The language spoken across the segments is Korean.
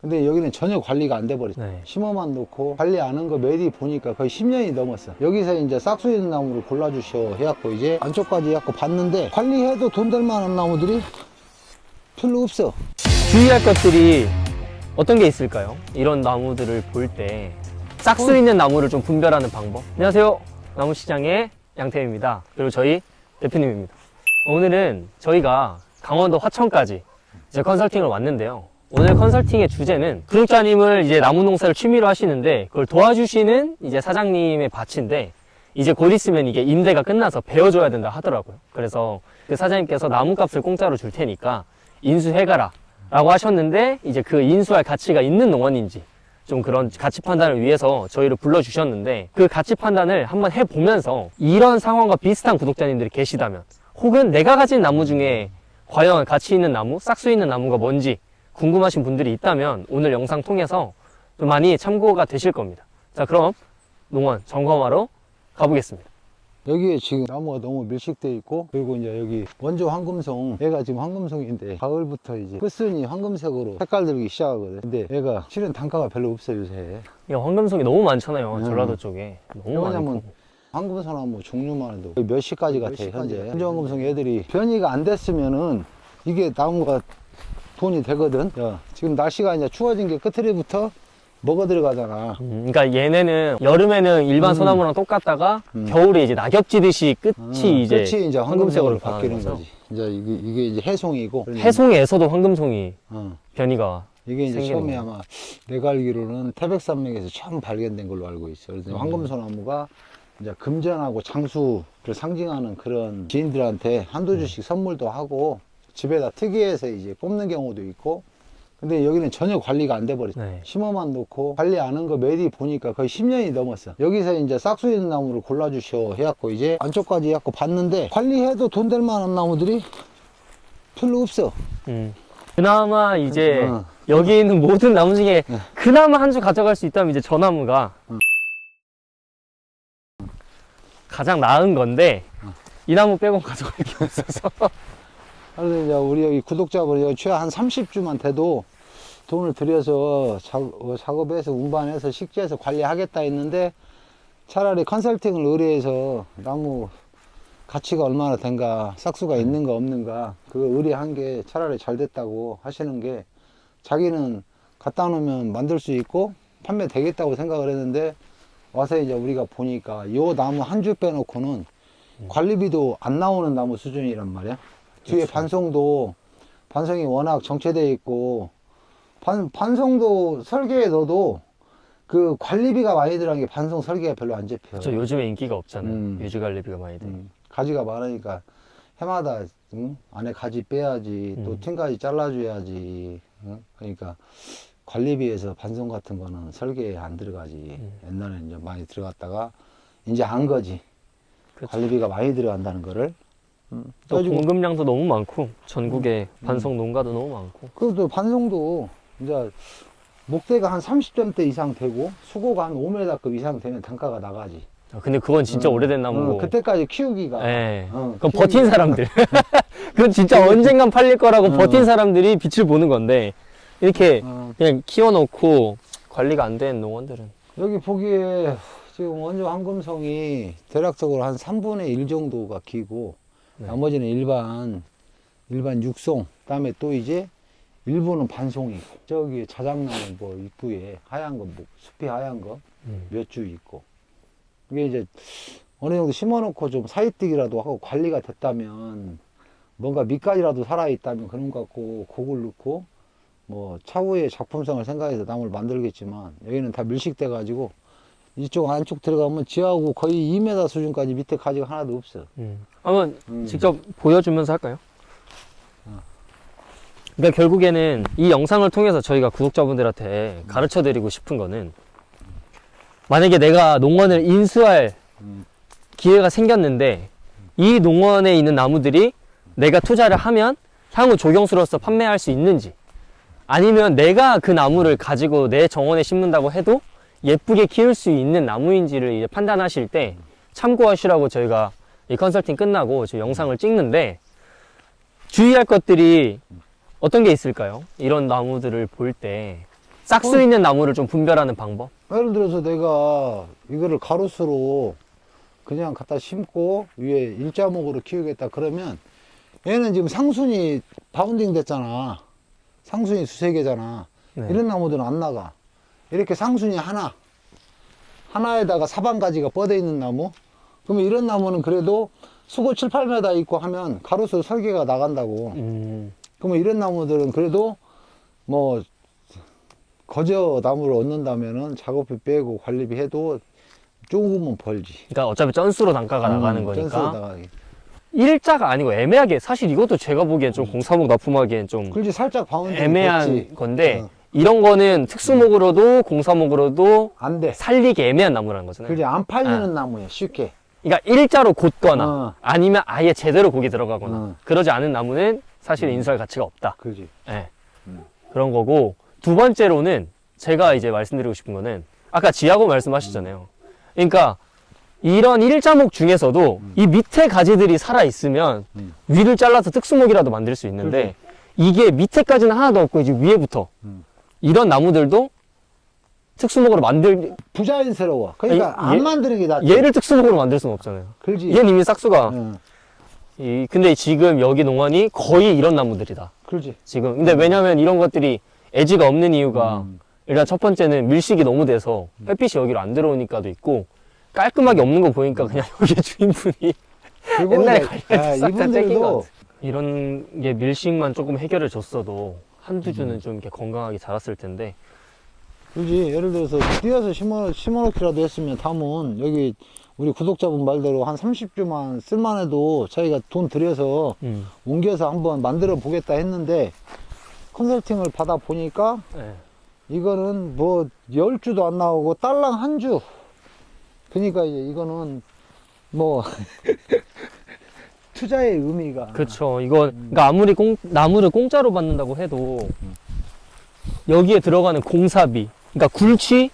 근데 여기는 전혀 관리가 안 돼버렸어. 네. 심어만 놓고 관리 안 한 거 매디 보니까 거의 10년이 넘었어. 여기서 이제 싹수 있는 나무를 골라주셔 해갖고 이제 안쪽까지 해갖고 봤는데 관리해도 돈 될 만한 나무들이 별로 없어. 주의할 것들이 어떤 게 있을까요? 이런 나무들을 볼 때 싹수 있는 나무를 좀 분별하는 방법. 안녕하세요, 나무시장의 양태입니다. 그리고 저희 대표님입니다. 오늘은 저희가 강원도 화천까지 이제 컨설팅을 왔는데요. 오늘 컨설팅의 주제는 구독자님을 이제 나무 농사를 취미로 하시는데 그걸 도와주시는 이제 사장님의 밭인데 이제 곧 있으면 이게 임대가 끝나서 베어줘야 된다 하더라고요. 그래서 그 사장님께서 나무값을 공짜로 줄 테니까 인수해가라 라고 하셨는데 이제 그 인수할 가치가 있는 농원인지 좀 그런 가치 판단을 위해서 저희를 불러주셨는데 그 가치 판단을 한번 해보면서 이런 상황과 비슷한 구독자님들이 계시다면 혹은 내가 가진 나무 중에 과연 가치 있는 나무, 싹수 있는 나무가 뭔지 궁금하신 분들이 있다면 오늘 영상 통해서 좀 많이 참고가 되실 겁니다. 자, 그럼 농원 점검하러 가보겠습니다. 여기에 지금 나무가 너무 밀식되어 있고, 그리고 이제 여기 원조 황금송, 얘가 지금 황금송인데 가을부터 이제 끝순이 황금색으로 색깔 들기 시작하거든. 근데 얘가 실은 단가가 별로 없어 요새. 이 황금송이 너무 많잖아요. 전라도 쪽에 너무 왜냐면 많고. 황금송나무 종류만 해도 거의 몇 시까지 같아 현재. 원조 황금송 애들이 변이가 안 됐으면은 이게 나무가 돈이 되거든. 야, 지금 날씨가 이제 추워진 게 끝으로부터 먹어 들어가잖아. 그러니까 얘네는 여름에는 일반 소나무랑 똑같다가 겨울에 이제 낙엽지듯이 끝이 이제 끝이 이제 황금색으로 황금색으로 바뀌는 거지. 이제 이게 이제 해송이고. 해송에서도 황금송이 어. 변이가 이게 이제 생기는 처음에 거예요. 아마 내가 알기로는 태백산맥에서 처음 발견된 걸로 알고 있어. 그래서 황금소나무가 이제 금전하고 장수를 상징하는 그런 지인들한테 한두 주씩 선물도 하고 집에다 특이해서 이제 꼽는 경우도 있고. 근데 여기는 전혀 관리가 안 돼버렸어. 네. 심어만 놓고 관리 안 한 거 매디 보니까 거의 10년이 넘었어. 여기서 이제 싹수 있는 나무를 골라주셔 해갖고 이제 안쪽까지 해갖고 봤는데 관리해도 돈 될 만한 나무들이 별로 없어. 그나마 이제 어. 여기 있는 모든 나무 중에 그나마 한 주 가져갈 수 있다면 이제 저 나무가 가장 나은 건데 이 나무 빼고 가져갈 게 없어서 그래서 이제 우리 여기 구독자분이 최하 한 30주만 돼도 돈을 들여서 작업해서 운반해서 식재해서 관리하겠다 했는데 차라리 컨설팅을 의뢰해서 나무 가치가 얼마나 된가, 싹수가 있는가 없는가 그거 의뢰한 게 차라리 잘 됐다고 하시는 게 자기는 갖다 놓으면 만들 수 있고 판매 되겠다고 생각을 했는데 와서 이제 우리가 보니까 요 나무 한 주 빼놓고는 관리비도 안 나오는 나무 수준이란 말이야. 뒤에 반송이 워낙 정체되어 있고 반송도 설계에 넣어도 그 관리비가 많이 들어간 게 반송 설계가 별로 안 잡혀. 저 요즘에 인기가 없잖아요. 유지관리비가 많이 돼. 가지가 많으니까 해마다 안에 가지 빼야지 또 팅가지 잘라줘야지. 그러니까 관리비에서 반송 같은 거는 설계에 안 들어가지. 옛날에는 이제 많이 들어갔다가 이제 안 거지. 그렇죠. 관리비가 많이 들어간다는 거를. 또 그래가지고 공급량도 너무 많고 전국에 반송 농가도 너무 많고 그것도 반송도 이제 목대가 한 30점대 이상 되고 수고가 한 5m급 이상 되면 단가가 나가지. 근데 그건 진짜 오래된 나무고 그때까지 키우기가. 네. 그건 키우기가. 버틴 사람들 그건 진짜 언젠간 팔릴 거라고 버틴 사람들이 빛을 보는 건데 이렇게 그냥 키워놓고 관리가 안 된 농원들은 여기 보기에 지금 원조 황금송이 대략적으로 한 3분의 1 정도가 기고 나머지는 일반 육송, 그다음에 또 이제 일부는 반송이고 저기 자작나무 뭐 입구에 하얀 거, 뭐 숲이 하얀 거 몇 주 있고 이게 이제 어느 정도 심어놓고 좀 사이뜨기라도 하고 관리가 됐다면 뭔가 밑까지라도 살아있다면 그런 것 같고 곡을 넣고 뭐 차후에 작품성을 생각해서 나무를 만들겠지만 여기는 다 밀식돼 가지고 이쪽 안쪽 들어가면 지하고 거의 2m 수준까지 밑에 가지가 하나도 없어. 한번 직접 보여주면서 할까요? 그러니까 결국에는 이 영상을 통해서 저희가 구독자분들한테 가르쳐 드리고 싶은 거는 만약에 내가 농원을 인수할 기회가 생겼는데 이 농원에 있는 나무들이 내가 투자를 하면 향후 조경수로서 판매할 수 있는지 아니면 내가 그 나무를 가지고 내 정원에 심는다고 해도 예쁘게 키울 수 있는 나무인지를 이제 판단하실 때 참고하시라고 저희가 이 컨설팅 끝나고 저 영상을 찍는데 주의할 것들이 어떤 게 있을까요? 이런 나무들을 볼 때 싹수 있는 나무를 좀 분별하는 방법? 예를 들어서 내가 이거를 가로수로 그냥 갖다 심고 위에 일자목으로 키우겠다 그러면 얘는 지금 상순이 바운딩 됐잖아. 상순이 두세 개잖아. 네. 이런 나무들은 안 나가. 이렇게 상순이 하나에다가 사방가지가 뻗어 있는 나무. 그러면 이런 나무는 그래도 수고 7, 8m 있고 하면 가로수 설계가 나간다고. 그러면 이런 나무들은 그래도 뭐 거저 나무를 얻는다면은 작업비 빼고 관리비 해도 조금은 벌지. 그러니까 어차피 전수로 단가가 나가는 전수로 거니까. 나가기. 일자가 아니고 애매하게, 사실 이것도 제가 보기엔 좀 공사목 납품하기엔 좀 그렇지, 살짝 바운딩 애매한 됐지. 건데, 어. 이런 거는 특수목으로도 공사목으로도 안 돼. 살리기 애매한 나무라는 거잖아요. 그렇지, 안 팔리는 나무야, 쉽게. 그러니까 일자로 곧거나 어. 아니면 아예 제대로 고기 들어가거나 어. 그러지 않은 나무는 사실 인수할 가치가 없다. 그렇지. 예. 음. 그런 거고, 두 번째로는 제가 이제 말씀드리고 싶은 거는 아까 지하고 말씀하셨잖아요. 그러니까 이런 일자목 중에서도 이 밑에 가지들이 살아 있으면 위를 잘라서 특수목이라도 만들 수 있는데, 이게 밑에까지는 하나도 없고 이제 위에부터 이런 나무들도 특수목으로 부자연스러워. 그러니까 아니, 안 만드는 게 낫지. 얘를 특수목으로 만들 수는 없잖아요. 그렇지. 얘는 이미 싹수가 응. 근데 지금 여기 농원이 거의 이런 나무들이다. 그렇지. 지금. 근데 왜냐면 이런 것들이 애지가 없는 이유가, 음. 일단 첫 번째는 밀식이 너무 돼서 햇빛이 여기로 안 들어오니까도 있고, 깔끔하게 없는 거 보니까 그냥 여기 주인분이 그리고 옛날에 이제, 관리해서 싹다 째낀 것 이분들도 같아. 이런 게 밀식만 조금 해결을 줬어도 한두 주는 좀 이렇게 건강하게 자랐을 텐데. 그지. 예를 들어서 뛰어서 심어놓기라도 했으면 담은 여기 우리 구독자분 말대로 한 30주만 쓸만해도 자기가 돈 들여서 옮겨서 한번 만들어 보겠다 했는데, 컨설팅을 받아 보니까 네. 이거는 뭐 10주도 안 나오고 딸랑 한 주. 그러니까 이제 이거는 뭐 투자의 의미가. 그렇죠. 이거 그러니까 아무리 나무를 공짜로 받는다고 해도 여기에 들어가는 공사비, 그러니까 굴치,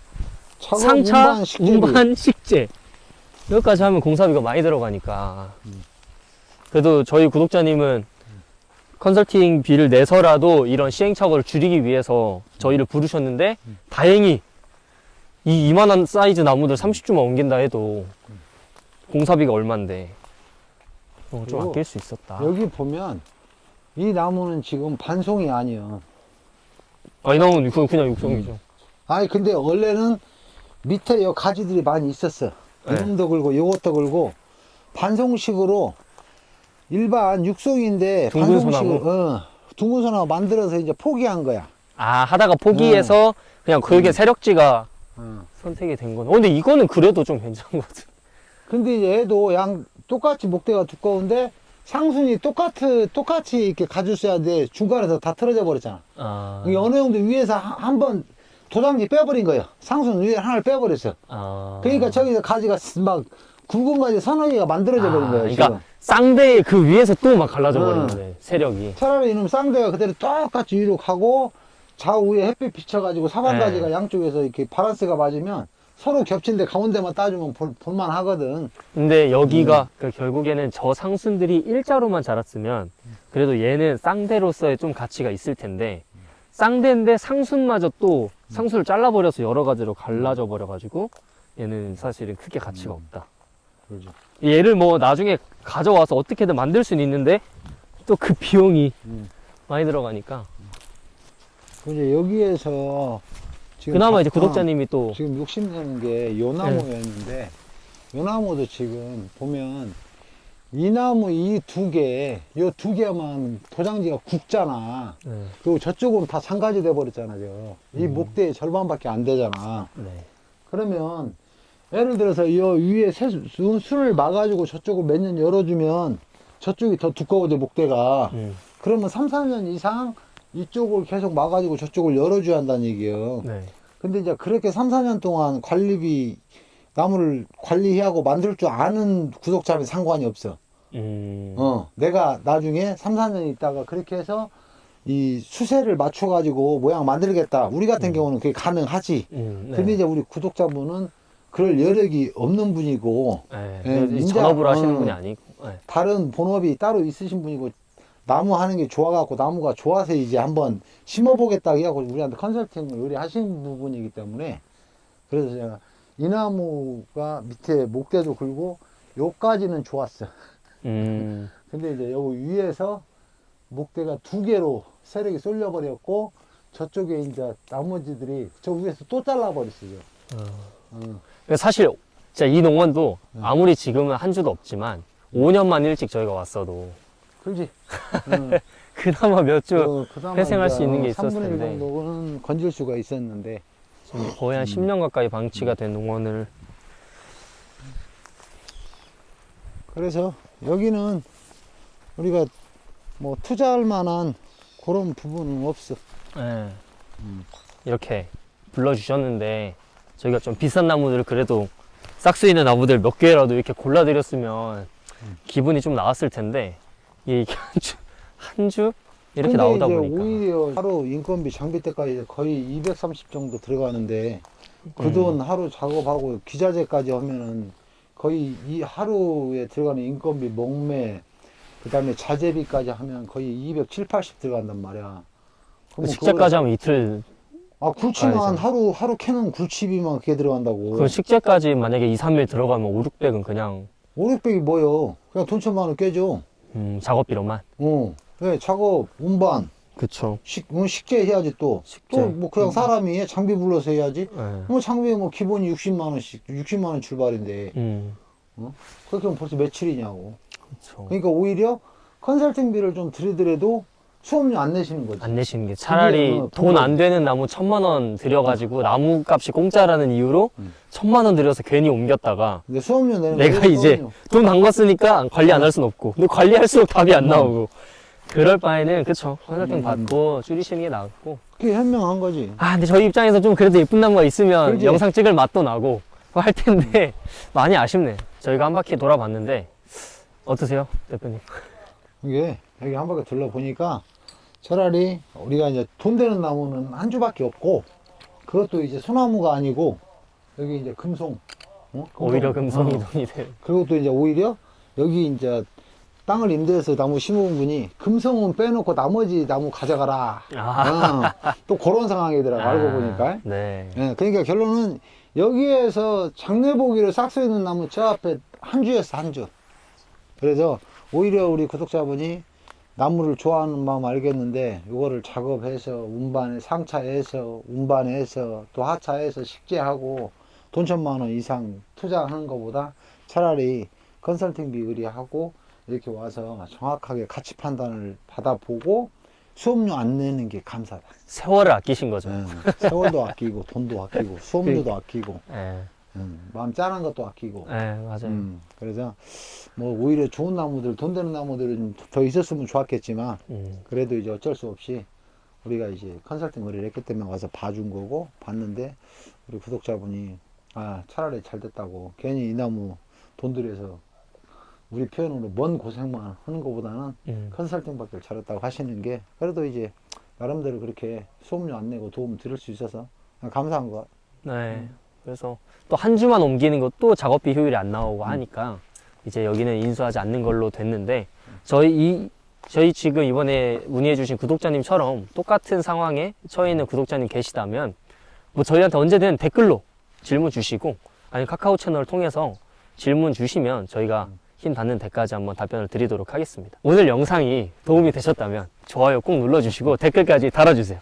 작업, 상차, 운반, 식재비. 운반, 식재, 여기까지 하면 공사비가 많이 들어가니까. 그래도 저희 구독자님은 컨설팅 비를 내서라도 이런 시행착오를 줄이기 위해서 저희를 부르셨는데, 다행히 이 이만한 사이즈 나무들 30주만 옮긴다 해도 공사비가 얼만데 좀 그리고 아낄 수 있었다. 여기 보면 이 나무는 지금 반송이 아니야. 이 나무는 그냥 육성이죠. 아니 근데 원래는 밑에 요 가지들이 많이 있었어. 네. 이놈도 걸고 요것도 걸고 반송식으로 일반 육송인데 둥근 반송식으로 둥근 소나무 만들어서 이제 포기한 거야. 하다가 포기해서 그냥 그게 세력지가 어. 선택이 된 거네. 근데 이거는 그래도 좀 괜찮은 것 같아. 근데 이제 얘도 똑같이 목대가 두꺼운데 상순이 똑같이 이렇게 가졌어야 돼. 중간에서 다 틀어져 버렸잖아. 이게 어느 정도 위에서 한번 도장지 빼버린 거예요. 상순 위에 하나를 빼버렸어. 그러니까 저기서 가지가 막 굵은 가지 서너 개가 만들어져 버린 거예요. 그러니까 지금. 쌍대 그 위에서 또 막 갈라져 버리는데 세력이. 차라리 이놈 쌍대가 그대로 똑같이 위로 가고 좌우에 햇빛 비쳐가지고 사방가지가 네. 양쪽에서 이렇게 바란스가 맞으면 서로 겹친데 가운데만 따주면 볼만 하거든. 근데 여기가 결국에는 저 상순들이 일자로만 자랐으면 그래도 얘는 쌍대로서의 좀 가치가 있을 텐데, 쌍대인데 상순마저 또 상순을 잘라버려서 여러 가지로 갈라져 버려가지고 얘는 사실은 크게 가치가 없다. 그렇죠. 얘를 뭐 나중에 가져와서 어떻게든 만들 수는 있는데 또 그 비용이 많이 들어가니까. 이제 여기에서 지금 그나마 이제 구독자님이 또 지금 욕심내는 게 요 나무였는데, 요 나무도 지금 보면 이 나무 이 요 두 개만 도장지가 굵잖아. 그리고 저쪽은 다 상가지 돼 버렸잖아. 이 목대의 절반밖에 안 되잖아. 그러면 예를 들어서 이 위에 순을 막아주고 저쪽을 몇 년 열어주면 저쪽이 더 두꺼워져 목대가. 그러면 3, 4년 이상 이쪽을 계속 막아주고 저쪽을 열어줘야 한다는 얘기예요. 근데 이제 그렇게 3, 4년 동안 관리비, 나무를 관리하고 만들 줄 아는 구독자면 상관이 없어. 내가 나중에 3, 4년 있다가 그렇게 해서 이 수세를 맞춰가지고 모양 만들겠다. 우리 같은 경우는 그게 가능하지. 근데 이제 우리 구독자분은 그럴 여력이 없는 분이고, 전업을 하시는 분이 아니고. 다른 본업이 따로 있으신 분이고, 나무 하는 게 좋아갖고 나무가 좋아서 이제 한번 심어보겠다 해갖고 우리한테 컨설팅을 의뢰하신 부분이기 때문에 그래서 제가 이 나무가 밑에 목대도 굵고 요까지는 좋았어. 근데 이제 여기 위에서 목대가 2개로 세력이 쏠려버렸고 저쪽에 이제 나머지들이 저 위에서 또 잘라버렸어요. 사실 진짜 이 농원도 아무리 지금은 한 주도 없지만 5년만 일찍 저희가 왔어도 그렇지. 그나마 몇 주 그나마 회생할 이제 수 있는 게 있었을 3분의 1 텐데 정도는 건질 수가 있었는데 지금 거의 한 10년 가까이 방치가 된 농원을 그래서 여기는 우리가 뭐 투자할 만한 그런 부분은 없어. 예. 이렇게 불러주셨는데 저희가 좀 비싼 나무들을 그래도 싹수 있는 나무들 몇 개라도 이렇게 골라드렸으면 기분이 좀 나았을 텐데 이게 한 주 이렇게 나오다 이제 보니까 오히려 하루 인건비 장비 때까지 거의 230 정도 들어가는데 그 돈 하루 작업하고 기자재까지 하면은 거의 이 하루에 들어가는 인건비 목매 그 다음에 자재비까지 하면 거의 270, 80 들어간단 말이야. 그럼 식재까지 하면 이틀 굴치만 가야죠. 하루 캐는 굴치비만 그게 들어간다고. 그 식재까지 만약에 2, 3일 들어가면 5, 600은 그냥 5, 600이 뭐요? 그냥 돈 1,000만 원 깨져. 작업비로만. 그래, 작업, 운반, 그쵸. 식재 해야지 또. 식재. 또 뭐 그냥 사람이 장비 불러서 해야지. 예. 뭐 장비 뭐 기본이 60만 원씩, 60만 원 출발인데. 그렇게 하면 벌써 며칠이냐고. 그쵸. 그러니까 오히려 컨설팅비를 좀 들이더라도 수업료 안 내시는 거지. 안 내시는 게 차라리 돈 안 되는 나무 1,000만 원 들여가지고 나무 값이 공짜라는 이유로 1,000만 원 들여서 괜히 옮겼다가 근데 수업료 내는 내가 거예요, 이제 수업료. 돈 바꿨으니까 관리 안 할 순 없고 근데 관리할수록 답이 안 나오고 그럴 바에는 그쵸 컨설팅 받고 줄이시는 게 나았고 그게 현명한 거지. 근데 저희 입장에서 좀 그래도 예쁜 나무가 있으면 그렇지. 영상 찍을 맛도 나고 할 텐데 많이 아쉽네. 저희가 한 바퀴 돌아봤는데 어떠세요 대표님? 이게 여기 한 바퀴 둘러보니까 차라리 우리가 이제 돈 되는 나무는 한 주밖에 없고 그것도 이제 소나무가 아니고 여기 이제 금송. 오히려 금성이 돈이 돼요. 그리고 또 이제 오히려 여기 이제 땅을 임대해서 나무 심은 분이 금성은 빼놓고 나머지 나무 가져가라. 또 그런 상황이더라고 알고 보니까. 네. 예, 그러니까 결론은 여기에서 장례보기를 싹 서 있는 나무 저 앞에 한 주였어 한 주. 그래서 오히려 우리 구독자분이 나무를 좋아하는 마음 알겠는데 이거를 작업해서 운반에 상차해서 운반해서 또 하차해서 식재하고 돈 1,000만 원 이상 투자하는 것보다 차라리 컨설팅비 의뢰하고 이렇게 와서 정확하게 가치 판단을 받아보고 수업료 안 내는 게 감사다. 세월을 아끼신 거죠. 세월도 아끼고 돈도 아끼고 수업료도 아끼고 네. 마음 짠한 것도 아끼고. 네, 맞아요. 그래서 뭐 오히려 좋은 나무들 돈 되는 나무들은 더 있었으면 좋았겠지만 그래도 이제 어쩔 수 없이 우리가 이제 컨설팅 의뢰를 했기 때문에 와서 봐준 거고 봤는데 우리 구독자분이 차라리 잘 됐다고 괜히 이 나무 돈 들여서 우리 표현으로 먼 고생만 하는 것보다는 컨설팅 받기를 잘했다고 하시는 게 그래도 이제 나름대로 그렇게 수업료 안 내고 도움 드릴 수 있어서 감사한 거. 네. 그래서 또 한 주만 옮기는 것도 작업비 효율이 안 나오고 하니까 이제 여기는 인수하지 않는 걸로 됐는데 저희 지금 이번에 문의해 주신 구독자님처럼 똑같은 상황에 처해 있는 구독자님 계시다면 뭐 저희한테 언제든 댓글로 질문 주시고 아니면 카카오 채널을 통해서 질문 주시면 저희가 힘 닿는 데까지 한번 답변을 드리도록 하겠습니다. 오늘 영상이 도움이 되셨다면 좋아요 꼭 눌러주시고 댓글까지 달아주세요.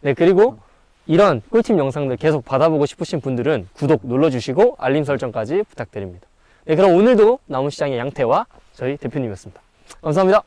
네, 그리고 이런 꿀팁 영상들 계속 받아보고 싶으신 분들은 구독 눌러주시고 알림 설정까지 부탁드립니다. 네, 그럼 오늘도 나무시장의 양태와 저희 대표님이었습니다. 감사합니다.